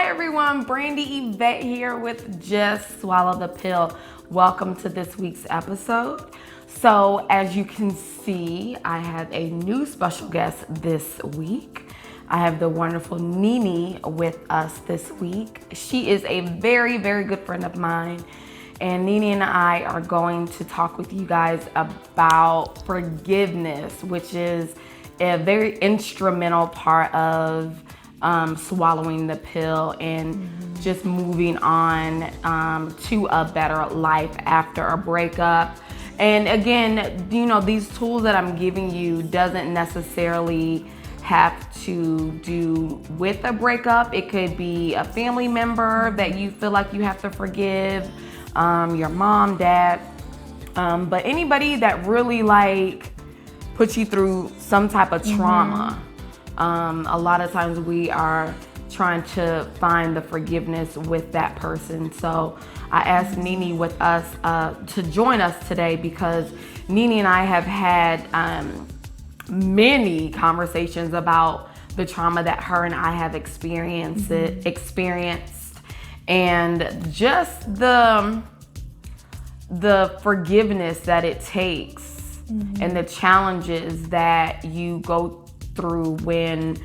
Hi everyone, Brandy Yvette here with Just Swallow the Pill. Welcome to this week's episode. So as you can see, I have a new special guest this week. I have the wonderful Nene with us this week. She is a very, very good friend of mine. And Nene and I are going to talk with you guys about forgiveness, which is a very instrumental part of swallowing the pill and just moving on to a better life after a breakup. And again, you know, these tools that I'm giving you doesn't necessarily have to do with a breakup. It could be a family member that you feel like you have to forgive, your mom, dad, but anybody that really like puts you through some type of trauma. A lot of times we are trying to find the forgiveness with that person. So I asked Nene with us to join us today because Nene and I have had many conversations about the trauma that her and I have experienced, and just the forgiveness that it takes and the challenges that you go through when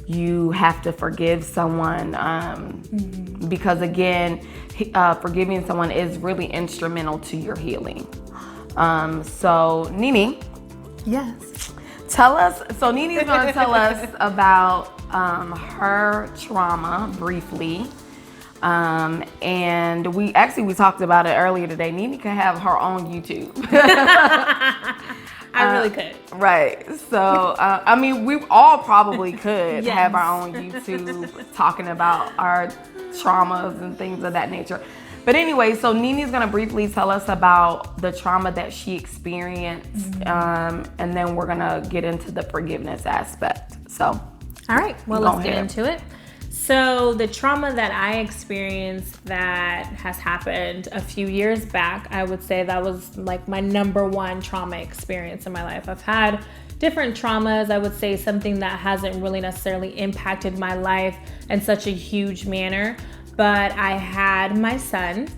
you have to forgive someone, because again, forgiving someone is really instrumental to your healing. So Nene, yes, tell us. So Nene's going to tell us about her trauma briefly. And we talked about it earlier today. Nene could have her own YouTube. I really could. Right. So, I mean, we all probably could have our own YouTube talking about our traumas and things of that nature. But anyway, so Nene's going to briefly tell us about the trauma that she experienced. And then we're going to get into the forgiveness aspect. So, all right. Well, let's get into it. So the trauma that I experienced that has happened a few years back, I would say that was like my number one trauma experience in my life. I've had different traumas. I would say something that hasn't really necessarily impacted my life in such a huge manner, but I had my son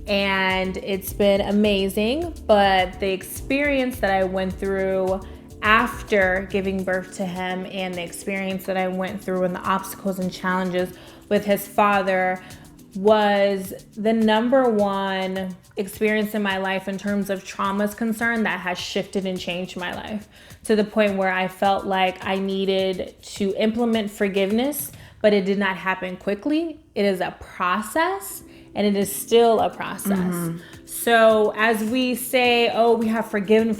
and it's been amazing. But the experience that I went through after giving birth to him and the experience that I went through and the obstacles and challenges with his father was the number one experience in my life in terms of trauma is concerned that has shifted and changed my life to the point where I felt like I needed to implement forgiveness, but it did not happen quickly. It is a process and it is still a process. So as we say, oh, we have forgiven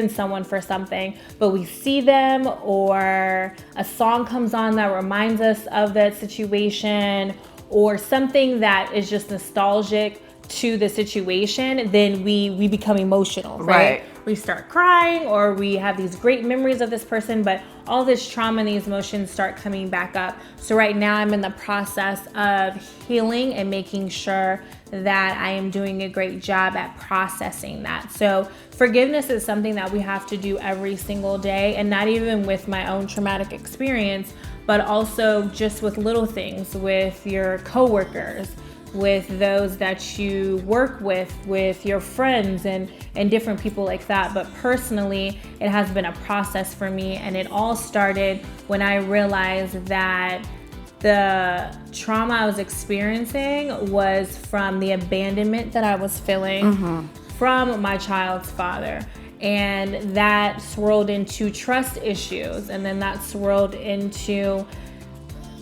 someone for something, but we see them or a song comes on that reminds us of that situation or something that is just nostalgic to the situation, then we become emotional, right? We start crying or we have these great memories of this person, but all this trauma and these emotions start coming back up. So right now I'm in the process of healing and making sure that I am doing a great job at processing that. So forgiveness is something that we have to do every single day, and not even with my own traumatic experience, but also just with little things, with your coworkers, with those that you work with your friends and different people like that. But personally, it has been a process for me, and it all started when I realized that the trauma I was experiencing was from the abandonment that I was feeling from my child's father. And that swirled into trust issues, and then that swirled into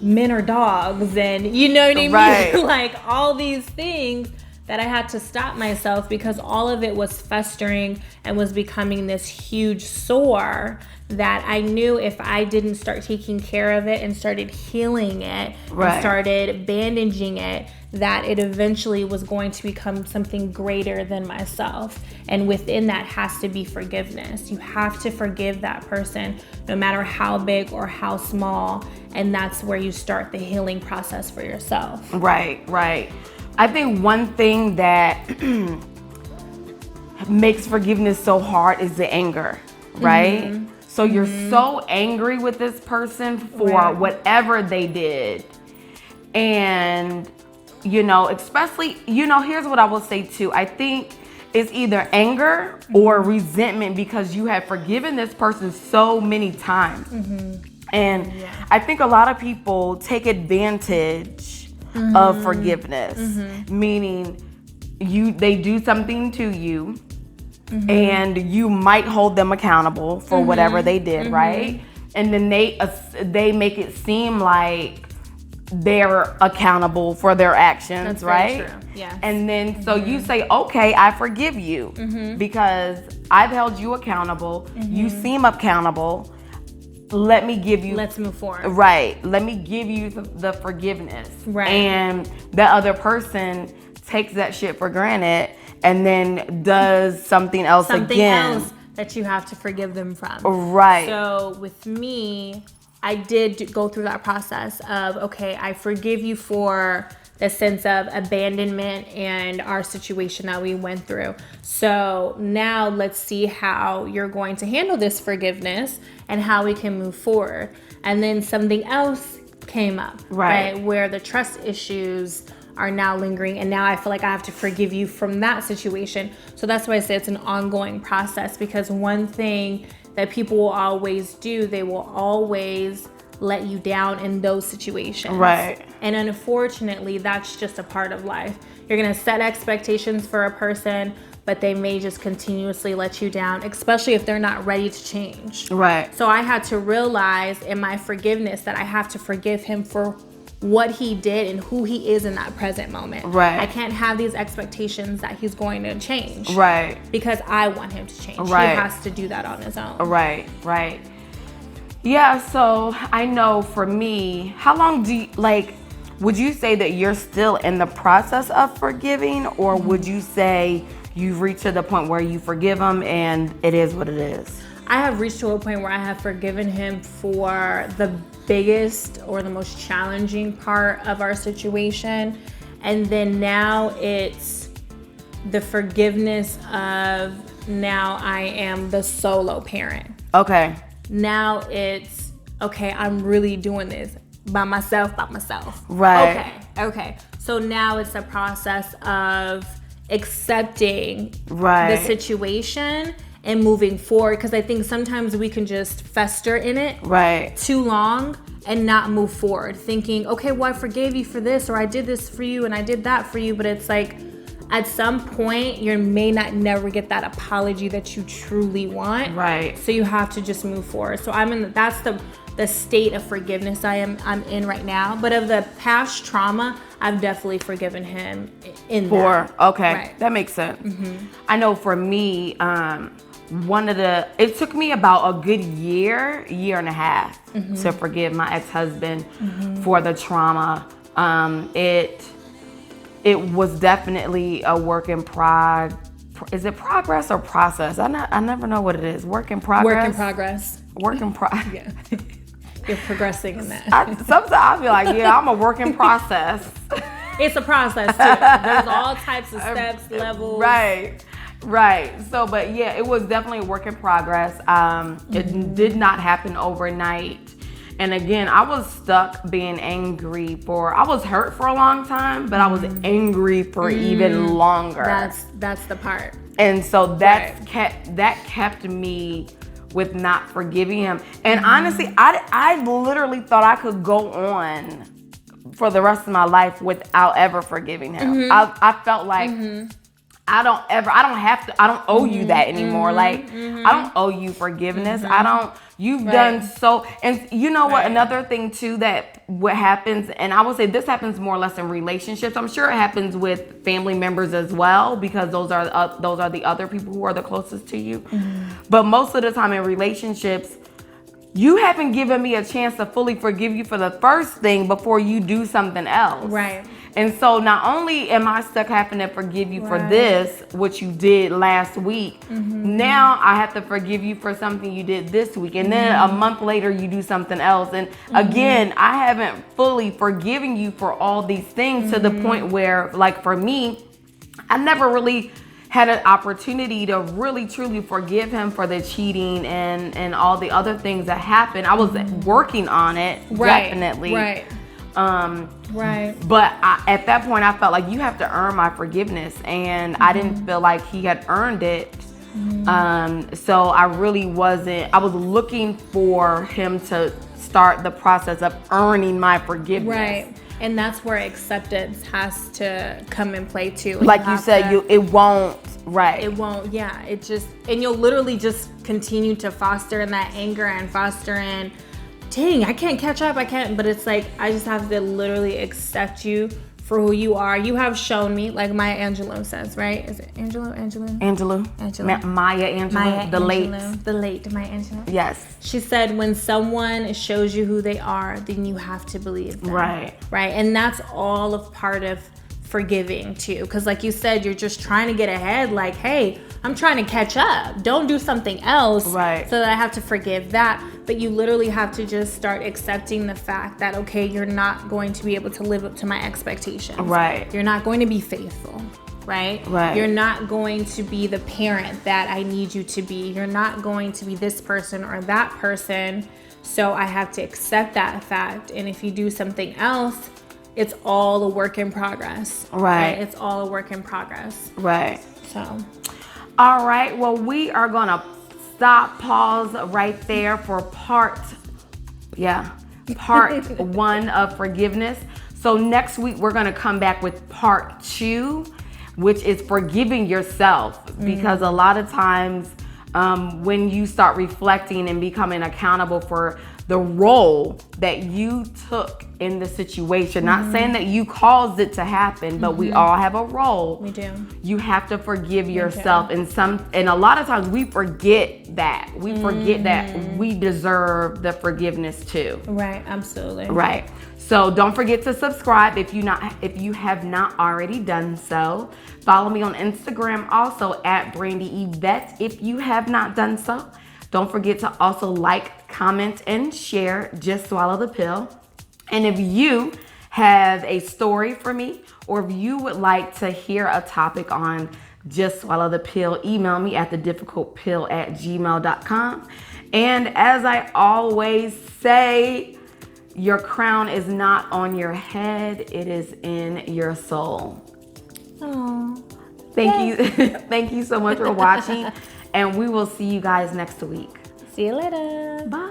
men are dogs, and you know what I mean? Right. Like all these things that I had to stop myself because all of it was festering and was becoming this huge sore that I knew if I didn't start taking care of it and started healing it and started bandaging it, that it eventually was going to become something greater than myself. And within that has to be forgiveness. You have to forgive that person, no matter how big or how small. And that's where you start the healing process for yourself. Right. I think one thing that makes forgiveness so hard is the anger, right? So you're so angry with this person for whatever they did. And, you know, especially, you know, here's what I will say too. I think it's either anger or resentment because you have forgiven this person so many times. And I think a lot of people take advantage of forgiveness, meaning they do something to you and you might hold them accountable for whatever they did, right? And then they make it seem like they're accountable for their actions. That's right? Very true. Yeah. And then so you say, okay, I forgive you because I've held you accountable. You seem accountable. Let me give you. Let's move forward. Right. Let me give you the forgiveness. Right. And the other person takes that shit for granted and then does something else again. That you have to forgive them from. Right. So with me, I did go through that process of, okay, I forgive you for the sense of abandonment and our situation that we went through. So now let's see how you're going to handle this forgiveness and how we can move forward. And then something else came up, right? Where the trust issues are now lingering, and now I feel like I have to forgive you from that situation. So that's why I say it's an ongoing process, because one thing that people will always do, they will always let you down in those situations. Right. And unfortunately, that's just a part of life. You're gonna set expectations for a person, but they may just continuously let you down, especially if they're not ready to change. Right. So I had to realize in my forgiveness that I have to forgive him for what he did and who he is in that present moment. Right. I can't have these expectations that he's going to change. Right. Because I want him to change. Right. He has to do that on his own. Right. Right. Yeah, so I know for me, how long do you, like, would you say that you're still in the process of forgiving, or would you say you've reached to the point where you forgive him and it is what it is? I have reached to a point where I have forgiven him for the biggest or the most challenging part of our situation. And then now it's the forgiveness of now I am the solo parent. Okay. Now it's, okay, I'm really doing this by myself. Right. Okay. So now it's a process of accepting right. the situation and moving forward, because I think sometimes we can just fester in it right. too long and not move forward, thinking, okay, well, I forgave you for this, or I did this for you and I did that for you, but it's like at some point you may not never get that apology that you truly want. Right. So you have to just move forward. So that's the state of forgiveness I'm in right now. But of the past trauma, I've definitely forgiven him that. Okay, right. That makes sense. Mm-hmm. I know for me, it took me about a good year and a half mm-hmm. to forgive my ex-husband mm-hmm. for the trauma. It was definitely a work in progress. Is it progress or process? I never know what it is. Work in progress. Work in progress. Yeah. You're progressing in that. Sometimes I feel like, yeah, I'm a work in process. It's a process too. There's all types of steps, levels. Right. So, but yeah, it was definitely a work in progress. It did not happen overnight. And again, I was stuck being angry I was hurt for a long time, but I was angry for even longer. That's the part. And so that kept me with not forgiving him. And honestly, I literally thought I could go on for the rest of my life without ever forgiving him. I felt like I don't owe you that anymore. Like, I don't owe you forgiveness. You've done so. And you know what, another thing too, what happens, and I would say this happens more or less in relationships. I'm sure it happens with family members as well, because those are the other people who are the closest to you. But most of the time in relationships, you haven't given me a chance to fully forgive you for the first thing before you do something else. Right. And so not only am I stuck having to forgive you for this, what you did last week, now I have to forgive you for something you did this week. And then a month later you do something else. And again, I haven't fully forgiven you for all these things to the point where, like for me, I never really had an opportunity to really truly forgive him for the cheating and all the other things that happened. I was working on it, definitely. Right. Right. But at that point, I felt like you have to earn my forgiveness, and I didn't feel like he had earned it. So I really wasn't. I was looking for him to start the process of earning my forgiveness. Right. And that's where acceptance has to come in play too. Like you said, it won't. Right. It won't. Yeah. It just, and you'll literally just continue to foster in that anger and foster in, dang, I can't catch up. I can't. But it's like, I just have to literally accept you for who you are. You have shown me, like Maya Angelou says, right? Is it Angelou? Maya Angelou, the late Maya Angelou. Yes. She said, when someone shows you who they are, then you have to believe them. Right. Right. And that's all of part of forgiving too. Because like you said, you're just trying to get ahead. Like, hey, I'm trying to catch up. Don't do something else. Right. So that I have to forgive that. But you literally have to just start accepting the fact that, okay, you're not going to be able to live up to my expectations. Right. You're not going to be faithful. Right? Right. You're not going to be the parent that I need you to be. You're not going to be this person or that person. So I have to accept that fact. And if you do something else, it's all a work in progress. Right. It's all a work in progress. Right. So. All right. Well, we are going to pause right there for part one of forgiveness. So next week, we're going to come back with part 2, which is forgiving yourself. Because a lot of times when you start reflecting and becoming accountable for the role that you took in the situation, not saying that you caused it to happen, but we all have a role. We do. You have to forgive yourself. And a lot of times we forget that. We forget that we deserve the forgiveness too. Right, absolutely. Right. So don't forget to subscribe if you have not already done so. Follow me on Instagram also at Brandy Yvette if you have not done so. Don't forget to also like, comment, and share Just Swallow the Pill. And if you have a story for me, or if you would like to hear a topic on Just Swallow the Pill, email me at thedifficultpill@gmail.com. And as I always say, your crown is not on your head, it is in your soul. Oh. Thank you. Thank you so much for watching. And we will see you guys next week. See you later. Bye.